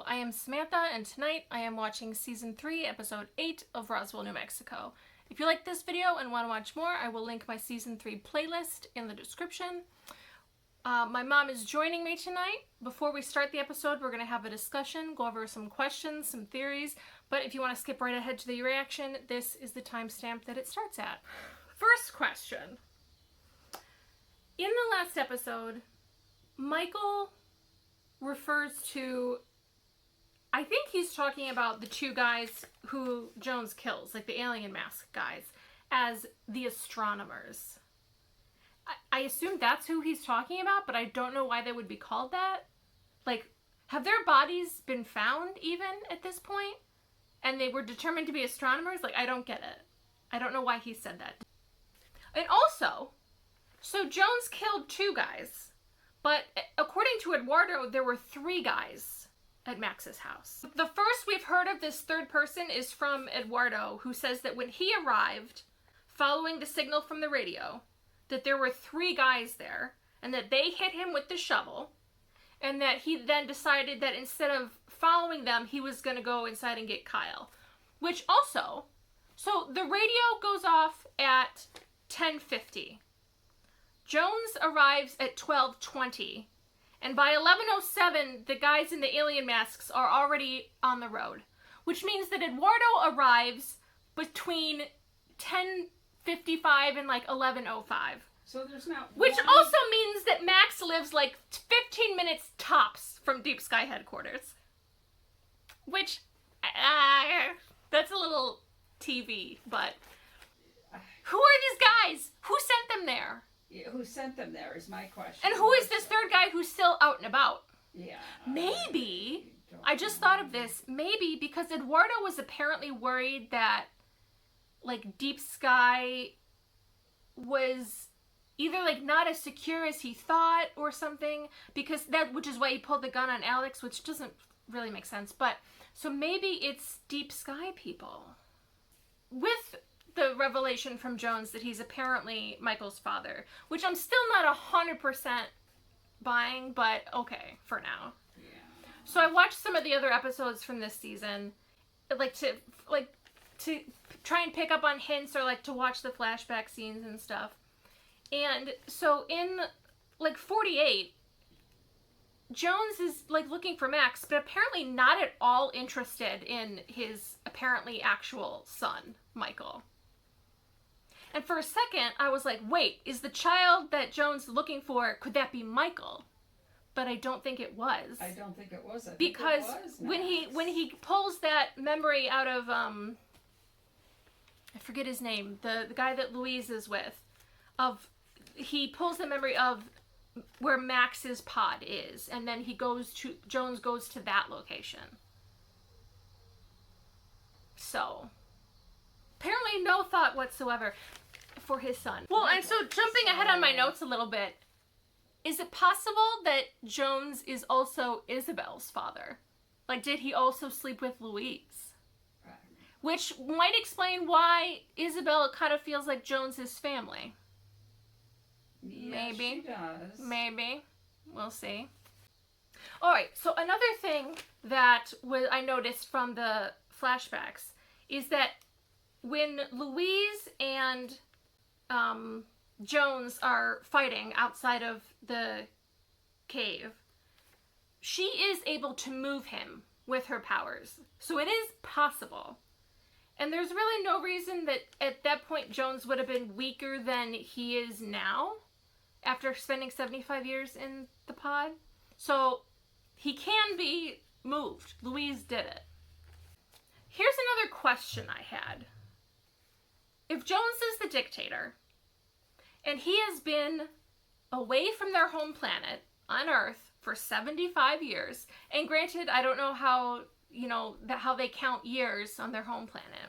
Hello, I am Samantha, and tonight I am watching Season 3, Episode 8 of Roswell, New Mexico. If you like this video and want to watch more, I will link my Season 3 playlist in the description. My mom is joining me tonight. Before we start the episode, we're going to have a discussion, go over some questions, some theories, but if you want to skip right ahead to the reaction, this is the timestamp that it starts at. First question. In the last episode, Michael refers to, I think he's talking about the two guys who Jones kills, like the alien mask guys, as the astronomers. I assume that's who he's talking about, but I don't know why they would be called that. Like, have their bodies been found even at this point? And they were determined to be astronomers? Like, I don't get it. I don't know why he said that. And also, so Jones killed two guys, but according to Eduardo, there were three guys at Max's house. The first we've heard of this third person is from Eduardo, who says that when he arrived, following the signal from the radio, that there were three guys there, and that they hit him with the shovel, and that he then decided that instead of following them, he was going to go inside and get Kyle. Which also, so the radio goes off at 10:50. Jones arrives at 12:20, and by 11:07, the guys in the alien masks are already on the road, which means that Eduardo arrives between 10:55 and like 11:05. So there's not which also means that Max lives like 15 minutes tops from Deep Sky headquarters. Which, that's a little TV, but who are these guys? Who sent them there? Yeah, who sent them there is my question. And who is this third guy who's still out and about? Yeah. Maybe, I just thought of this, maybe because Eduardo was apparently worried that, like, Deep Sky was either, like, not as secure as he thought or something, because which is why he pulled the gun on Alex, which doesn't really make sense, but, so maybe it's Deep Sky people. With the revelation from Jones that he's apparently Michael's father, which I'm still not 100% buying, but okay, for now. Yeah. So I watched some of the other episodes from this season, to try and pick up on hints, or like to watch the flashback scenes and stuff. And so in like 48, Jones is like looking for Max, but apparently not at all interested in his apparently actual son, Michael. And for a second, I was like, wait, is the child that Jones is looking for, could that be Michael? But I don't think it was. I don't think it was. Because when he pulls that memory out of, I forget his name, the guy that Louise is with, he pulls the memory of where Max's pod is, and then Jones goes to that location. So, apparently no thought whatsoever for his son. Well, and so jumping ahead on my notes a little bit, is it possible that Jones is also Isabel's father? Like, did he also sleep with Louise? Which might explain why Isabel kind of feels like Jones's family. Yeah, maybe. She does. Maybe. We'll see. Alright, so another thing that I noticed from the flashbacks is that when Louise and Jones are fighting outside of the cave, she is able to move him with her powers. So it is possible. And there's really no reason that at that point Jones would have been weaker than he is now after spending 75 years in the pod. So he can be moved. Louise did it. Here's another question I had. If Jones is the dictator, and he has been away from their home planet on Earth for 75 years, and granted, I don't know how, how they count years on their home planet.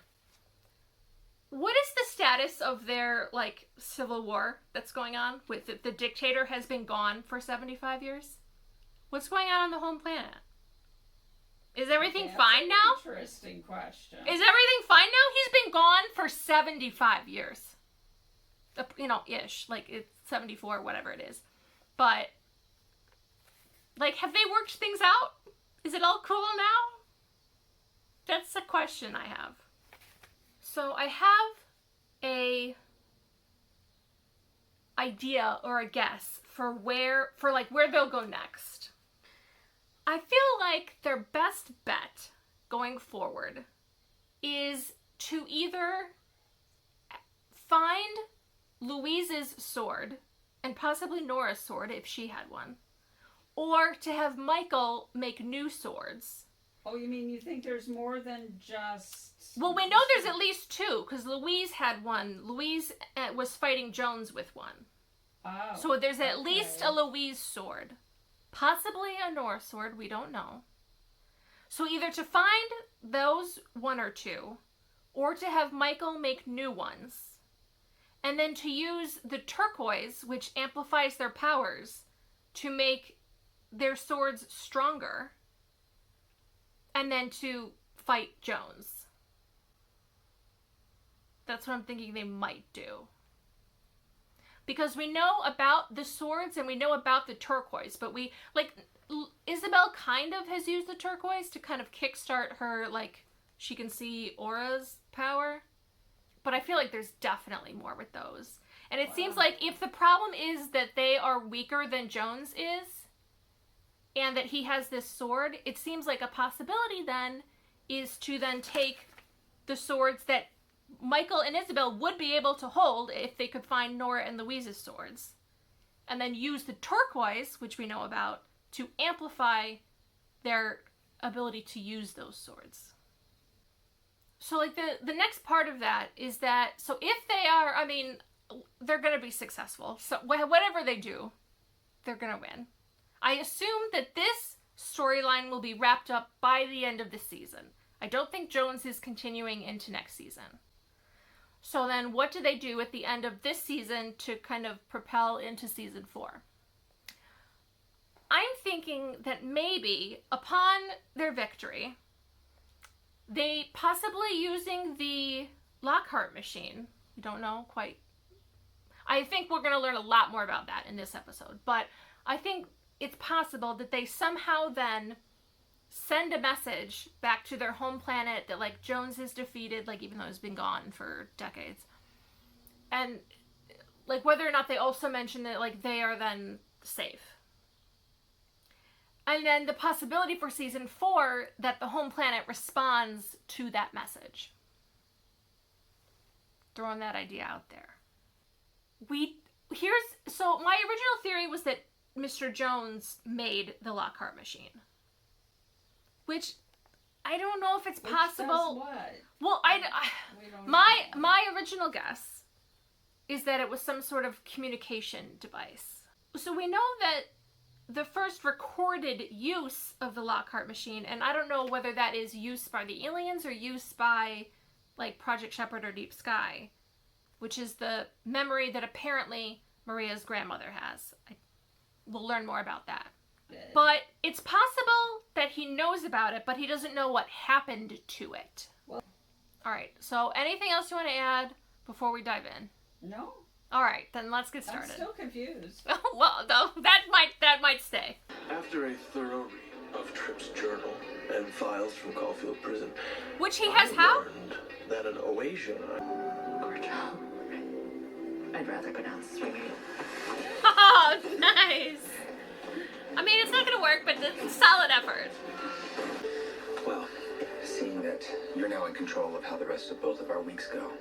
What is the status of their, like, civil war that's going on? With the dictator has been gone for 75 years? What's going on the home planet? Is everything fine now? Interesting question. Is everything fine now? He's been gone for 75 years. Ish. Like, it's 74, whatever it is. But, like, have they worked things out? Is it all cool now? That's the question I have. So I have a idea or a guess for where they'll go next. I feel like their best bet going forward is to either find Louise's sword, and possibly Nora's sword if she had one, or to have Michael make new swords. Oh, you mean you think there's more than just... Well, we know there's at least two, because Louise had one. Louise was fighting Jones with one. Oh, so there's at least a Louise sword. Possibly a Nora sword, we don't know. So either to find those one or two, or to have Michael make new ones. And then to use the turquoise, which amplifies their powers, to make their swords stronger. And then to fight Jones. That's what I'm thinking they might do. Because we know about the swords and we know about the turquoise, but Isabel kind of has used the turquoise to kind of kickstart her, she can see Aura's power. But I feel like there's definitely more with those. And it seems like if the problem is that they are weaker than Jones is, and that he has this sword, it seems like a possibility then is to then take the swords that Michael and Isabel would be able to hold if they could find Nora and Louise's swords, and then use the turquoise, which we know about, to amplify their ability to use those swords. So the next part of that is that, so if they are, they're going to be successful. So whatever they do, they're going to win. I assume that this storyline will be wrapped up by the end of the season. I don't think Jones is continuing into next season. So then what do they do at the end of this season to kind of propel into season 4? I'm thinking that maybe upon their victory, they possibly using the Lockhart machine. We don't know quite. I think we're going to learn a lot more about that in this episode. But I think it's possible that they somehow then send a message back to their home planet that Jones is defeated, even though he's been gone for decades. And whether or not they also mention that they are then safe. And then the possibility for season 4 that the home planet responds to that message. Throwing that idea out there. So my original theory was that Mr. Jones made the Lockhart machine. Which, I don't know if it's possible. Which does what? Well, We don't my original guess is that it was some sort of communication device. So we know that the first recorded use of the Lockhart machine, and I don't know whether that is use by the aliens or use by Project Shepherd or Deep Sky, which is the memory that apparently Maria's grandmother has. We'll learn more about that. But it's possible that he knows about it, but he doesn't know what happened to it. Well, alright, so anything else you want to add before we dive in? No. Alright, then let's get started. I'm still confused. Well, though, that might stay. After a thorough read of Tripp's journal and files from Caulfield Prison, which he has I how? learned that an Oasian... Cordial. I'd rather go down swinging. Oh, nice! It's not gonna work, but it's a solid effort. Well, seeing that you're now in control of how the rest of both of our weeks go,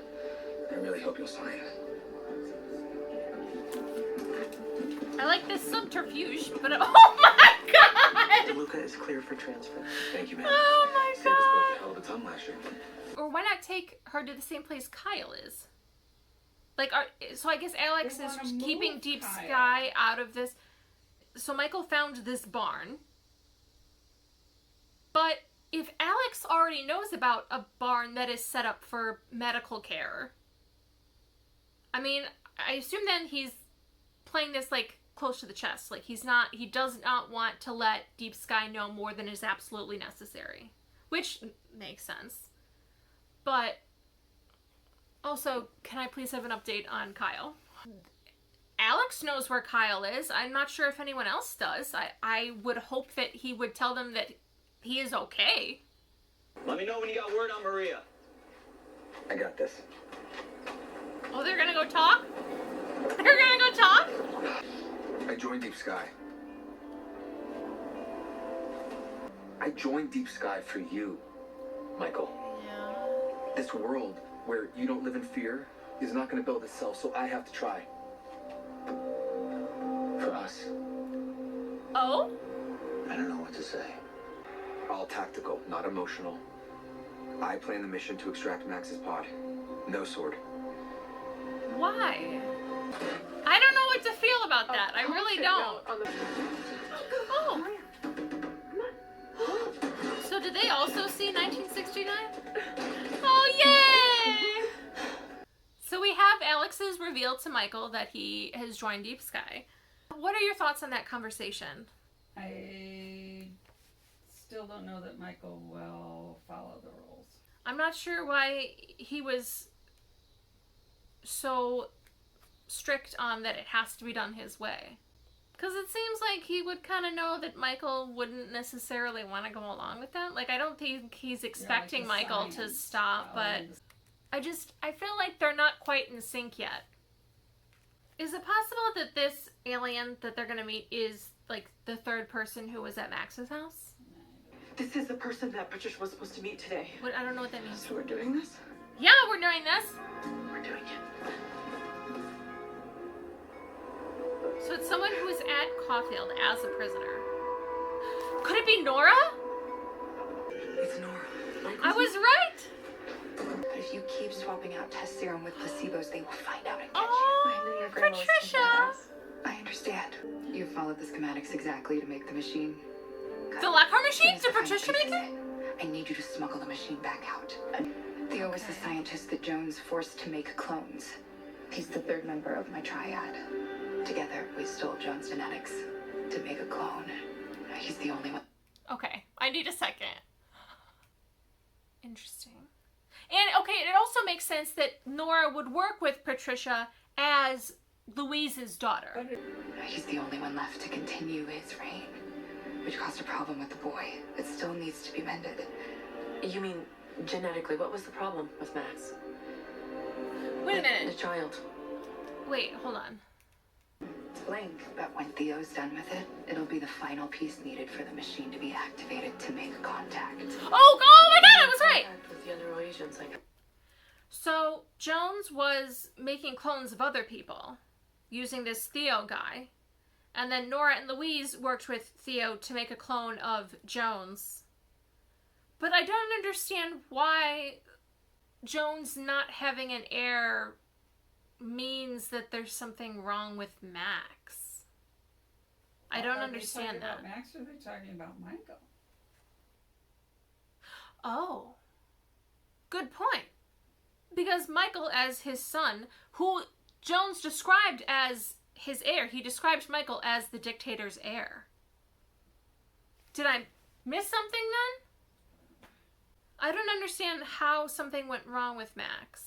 I really hope you'll sign. I like this subterfuge, but oh my god! DeLuca is clear for transfer. Thank you, man. Oh my Saved us both god! a hell of a ton last year. Or why not take her to the same place Kyle is? So I guess Alex They is wanna move keeping Deep Kyle. Sky out of this. So Michael found this barn. But if Alex already knows about a barn that is set up for medical care, I assume then he's playing this close to the chest. He does not want to let Deep Sky know more than is absolutely necessary. Which makes sense. But also, can I please have an update on Kyle? Alex knows where Kyle is. I'm not sure if anyone else does. I would hope that he would tell them that he is okay. Let me know when you got word on Maria. I got this. Oh, they're gonna go talk? They're gonna go talk? I joined Deep Sky. I joined Deep Sky for you, Michael. Yeah. This world where you don't live in fear is not going to build itself, so I have to try. For us. Oh? I don't know what to say. All tactical, not emotional. I plan the mission to extract Max's pod. No sword. Why? I don't know what to feel about that. I really don't. Oh. So did they also see 1969? Oh, yay! So we have Alex's reveal to Michael that he has joined Deep Sky. What are your thoughts on that conversation? I still don't know that Michael will follow the rules. I'm not sure why he was so strict on that it has to be done his way. Because it seems like he would kind of know that Michael wouldn't necessarily want to go along with that. Like, I don't think he's expecting Michael to stop, but I feel like they're not quite in sync yet. Is it possible that this alien that they're going to meet is, like, the third person who was at Max's house? This is the person that Patricia was supposed to meet today. What? I don't know what that means. So we're doing this? Yeah, we're doing this. We're doing it. So it's someone who was at Caulfield as a prisoner. Could it be Nora? It's Nora. I was right! But if you keep swapping out test serum with placebos, they will find out and catch Oh, you. I knew your grandma was Patricia! thinking of us. I understand. You followed the schematics exactly to make the machine. The Lockhart machine? As Did soon as I Patricia find make pieces, it? I need you to smuggle the machine back out. Theo was the scientist that Jones forced to make clones. He's the third member of my triad. Together, we stole Jones' genetics to make a clone. He's the only one. Okay, I need a second. Interesting. And, okay, it also makes sense that Nora would work with Patricia as Louise's daughter. He's the only one left to continue his reign, which caused a problem with the boy. It still needs to be mended. You mean genetically? What was the problem with Max? Wait a The minute. child. Wait, hold on. It's blank, but when Theo's done with it, it'll be the final piece needed for the machine to be activated to make contact. Oh my god, I was right! Contact with the other agents, like... So, Jones was making clones of other people using this Theo guy. And then Nora and Louise worked with Theo to make a clone of Jones. But I don't understand why Jones not having an heir means that there's something wrong with Max. I don't understand Are they that. talking about Max or are they talking about Michael? Oh. Good point. Because Michael, as his son, who Jones described as his heir, he described Michael as the dictator's heir. Did I miss something then? I don't understand how something went wrong with Max.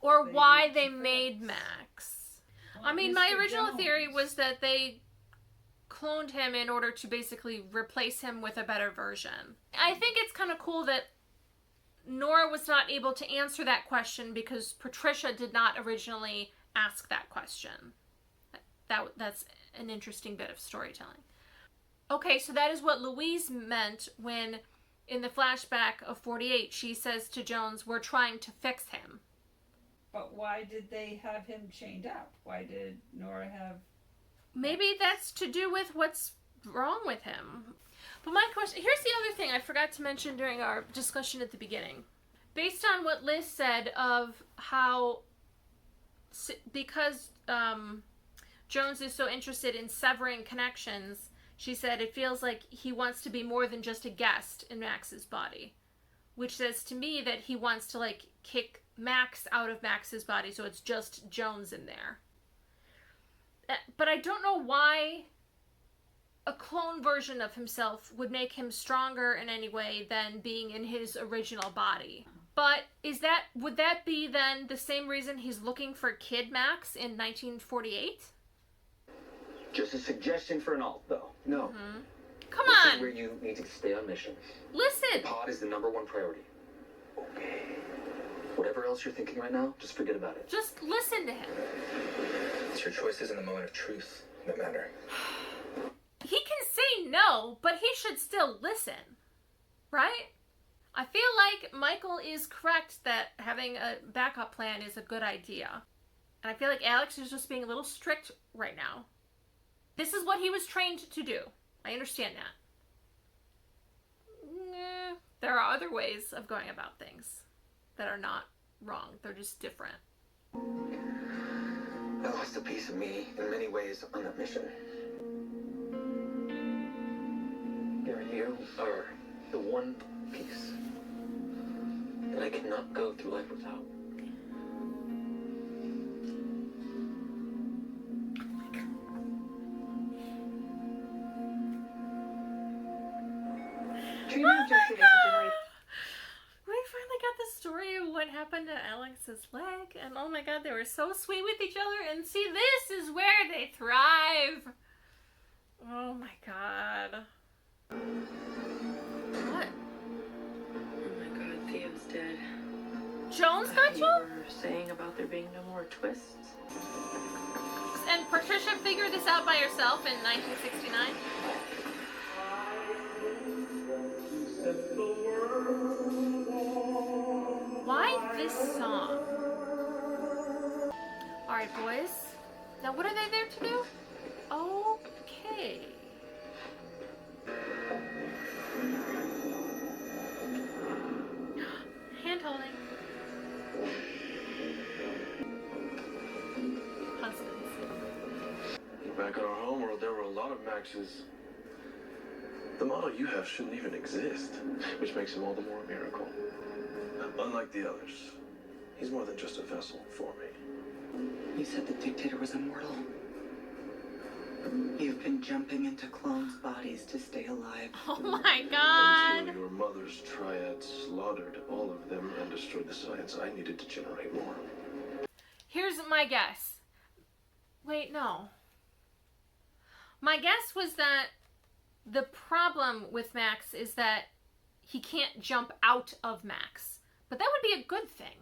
Or why they made Max. Well, I mean, my Mr. original Jones. theory was that they cloned him in order to basically replace him with a better version. I think it's kind of cool that Nora was not able to answer that question because Patricia did not originally ask that question. That's an interesting bit of storytelling. Okay, so that is what Louise meant when, in the flashback of 48, she says to Jones, "We're trying to fix him." But why did they have him chained up? Why did Nora have... Maybe that's to do with what's wrong with him. But my question, here's the other thing I forgot to mention during our discussion at the beginning. Based on what Liz said of how, because Jones is so interested in severing connections, she said it feels like he wants to be more than just a guest in Max's body. Which says to me that he wants to, like, kick Max out of Max's body so it's just Jones in there. But I don't know why a clone version of himself would make him stronger in any way than being in his original body. But would that be then the same reason he's looking for Kid Max in 1948? Just a suggestion for an alt, though. No. Come This on. is where you need to stay on mission. Listen. The pod is the #1 priority. Okay. Whatever else you're thinking right now, just forget about it. Just listen to him. It's your choices in the moment of truth that matter. He can say no, but he should still listen. Right? I feel like Michael is correct that having a backup plan is a good idea. And I feel like Alex is just being a little strict right now. This is what he was trained to do. I understand that. There are other ways of going about things that are not wrong. They're just different. I lost a piece of me in many ways on that mission. Gary, you are the one piece that I cannot go through life without. Treatment objective is to generate. We finally got the story of what happened to Alex's leg, and oh my god, they were so sweet with each other, and see, this is where they thrive. Oh my god. What? Oh my god, Theo's dead. Jones got You you? were saying about there being no more twists? And Patricia figured this out by herself in 1969? Why this song? Alright, boys. Now, what are they there to do? Okay. Hand holding. Husbands. Back in our homeworld, there were a lot of Maxes. The model you have shouldn't even exist, which makes him all the more a miracle. Unlike the others, he's more than just a vessel for me. You said the dictator was immortal. You've been jumping into clones' bodies to stay alive. Oh my god. Until your mother's triad slaughtered all of them and destroyed the science I needed to generate more. Here's my guess. Wait, no. My guess was that the problem with Max is that he can't jump out of Max. But that would be a good thing.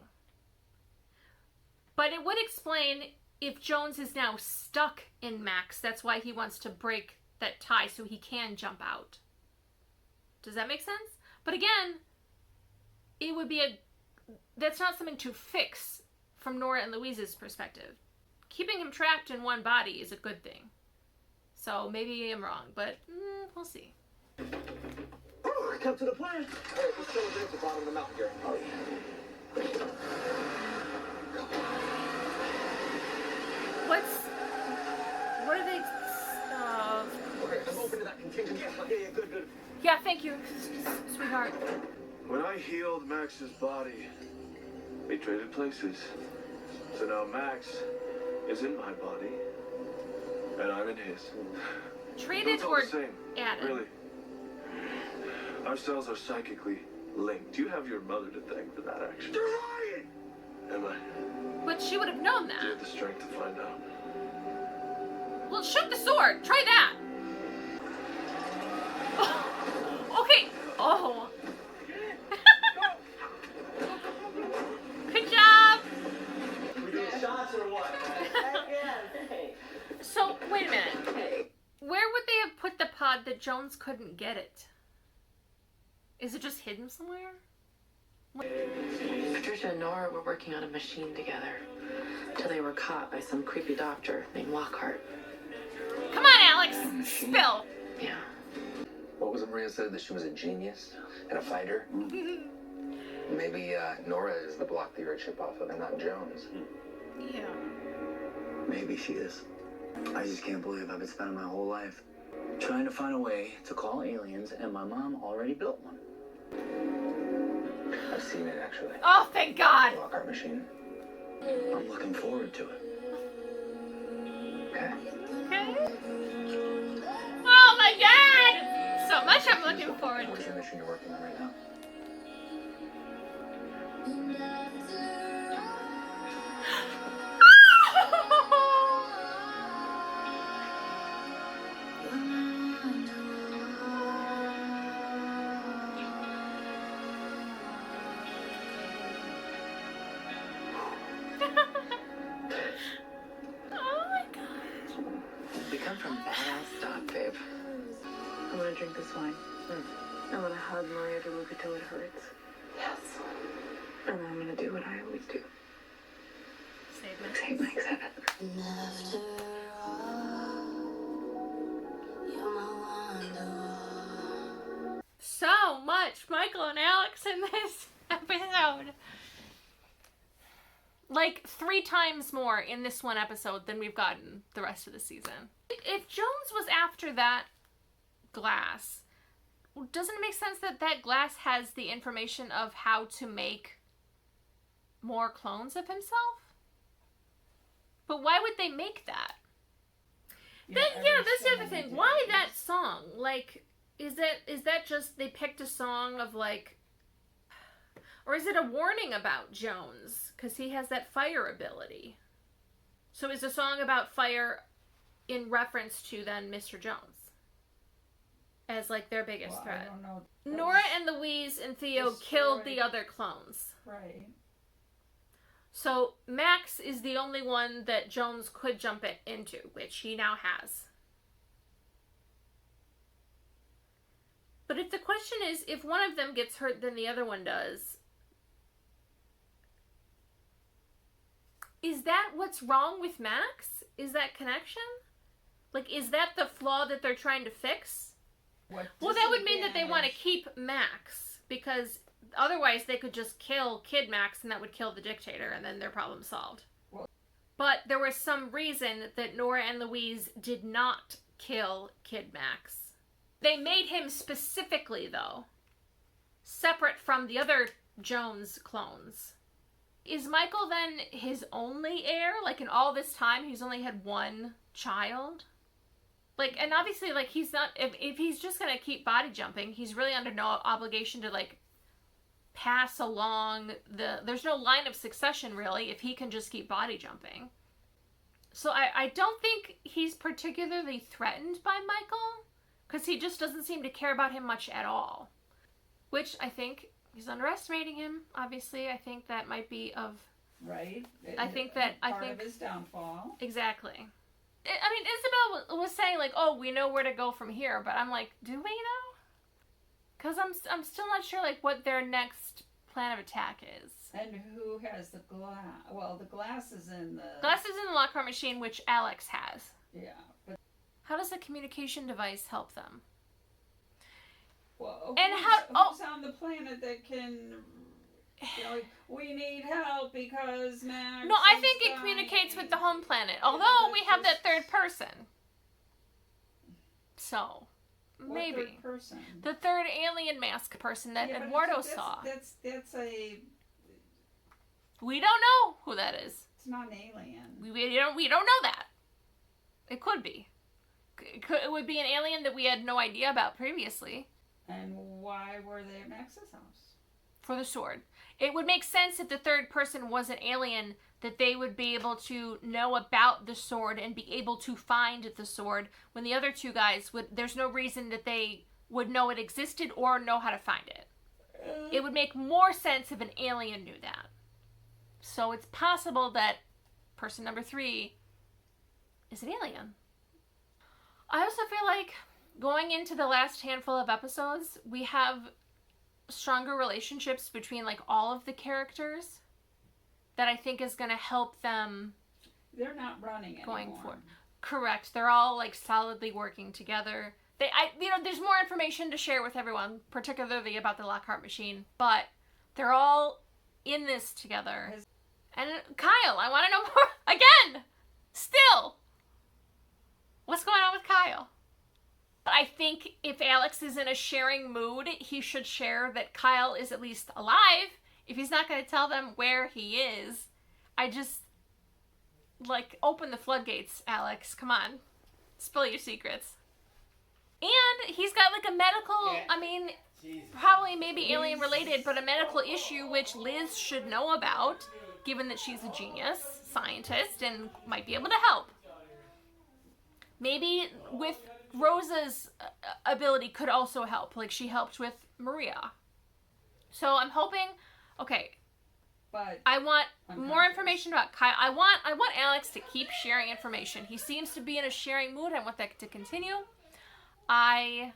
But it would explain if Jones is now stuck in Max. That's why he wants to break that tie so he can jump out. Does that make sense? But again, it would be that's not something to fix from Nora and Louise's perspective. Keeping him trapped in one body is a good thing. So maybe I'm wrong, but we'll see. Oh, come to the plan. All right, let's go at the bottom of the mountain, Gary. Oh, yeah. What are they? Okay, I'm open to that contingency. Yeah, good. Yeah, thank you, sweetheart. When I healed Max's body, we traded places. So now Max is in my body, and I'm in his. Traded It's all or the same, added? really. Our cells are psychically linked. You have your mother to thank for that action. You're lying! Am I? But she would have known Do you that. have the strength to find out? Well, shoot the sword. Try that. Okay. Oh. Good job. We doing shots or what? So, wait a minute. Where would they have put the pod that Jones couldn't get it? Is it just hidden somewhere? Patricia and Nora were working on a machine together till they were caught by some creepy doctor named Lockhart. Come on, Alex. Spill. Yeah. What was it Maria said? That she was a genius and a fighter? Maybe Nora is the block that you're a chip off of and not Jones. Yeah. Maybe she is. I just can't believe I've been spending my whole life trying to find a way to call aliens, and my mom already built one. I've seen it, actually. Oh, thank God. The Lockhart machine. I'm looking forward to it. Okay. Okay. Oh my God. So much I'm looking forward What is to. the mission you're working on right now? drink this wine. I'm gonna hug Maria DeLuca till it hurts. Yes. And I'm gonna do what I always do. Save Mike's heaven. So much Michael and Alex in this episode. Like 3 times more in this one episode than we've gotten the rest of the season. If Jones was after that glass, doesn't it make sense that that glass has the information of how to make more clones of himself? But why would they make that? That's the other thing. Why that song? Like, is that just they picked a song of like, or is it a warning about Jones? Because he has that fire ability. So is the song about fire in reference to then Mr. Jones as like their biggest threat? I don't know. Nora and Louise and Theo killed the other clones. Right. So Max is the only one that Jones could jump it into, which he now has. But if the question is, if one of them gets hurt, then the other one does, is that what's wrong with Max? Is that connection? Like, is that the flaw that they're trying to fix? Well, that would mean that they want to keep Max, because otherwise they could just kill Kid Max and that would kill the dictator and then their problem solved. But there was some reason that Nora and Louise did not kill Kid Max. They made him specifically, though, separate from the other Jones clones. Is Michael then his only heir? Like, in all this time, he's only had one child? Like, and obviously, like, he's not... If he's just gonna keep body jumping, he's really under no obligation to, like, pass along the... There's no line of succession, really, if he can just keep body jumping. So I don't think he's particularly threatened by Michael, because he just doesn't seem to care about him much at all. Which I think he's underestimating him, obviously. I think that might be of... Right. I think that... Part of his downfall. Exactly. I mean, Isabel was saying, like, oh, we know where to go from here, but I'm like, do we though? Because I'm still not sure, like, what their next plan of attack is. And who has the glass? Well, the glass is in the... Glass is in the Lockhart machine, which Alex has. Yeah, but... How does the communication device help them? Well, and who's on the planet that can... You know, we need help because Max... No, I think it communicates with the home planet. Although we have that third person. So, maybe. What third person? The third alien mask person that Eduardo saw. That's a... We don't know who that is. It's not an alien. We don't know that. It could be. It would be an alien that we had no idea about previously. And why were they at Max's house? For the sword. It would make sense if the third person was an alien, that they would be able to know about the sword and be able to find the sword, when the other two guys would... There's no reason that they would know it existed or know how to find it. It would make more sense if an alien knew that. So it's possible that person number 3 is an alien. I also feel like going into the last handful of episodes, we have stronger relationships between like all of the characters that I think is going to help them. They're not running going forward. Correct. They're all like solidly working together. There's more information to share with everyone, particularly about the Lockhart machine, but they're all in this together. And Kyle, I want to know more again. Still, what's going on with Kyle? I think if Alex is in a sharing mood, he should share that Kyle is at least alive. If he's not going to tell them where he is, I just, like, open the floodgates, Alex. Come on. Spill your secrets. And he's got, like, a medical, probably maybe alien related, but a medical issue which Liz should know about, given that she's a genius scientist and might be able to help. Maybe with Rosa's ability could also help, like she helped with Maria. So I'm hoping, okay, but I want more information about Kyle. I want Alex to keep sharing information. He seems to be in a sharing mood. I want that to continue. I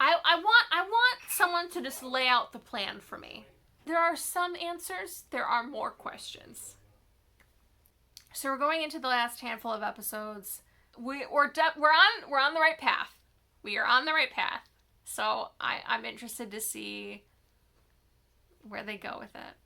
I want someone to just lay out the plan for me. There are some answers, there are more questions. So we're going into the last handful of episodes. We're on the right path. We are on the right path. So I'm interested to see where they go with it.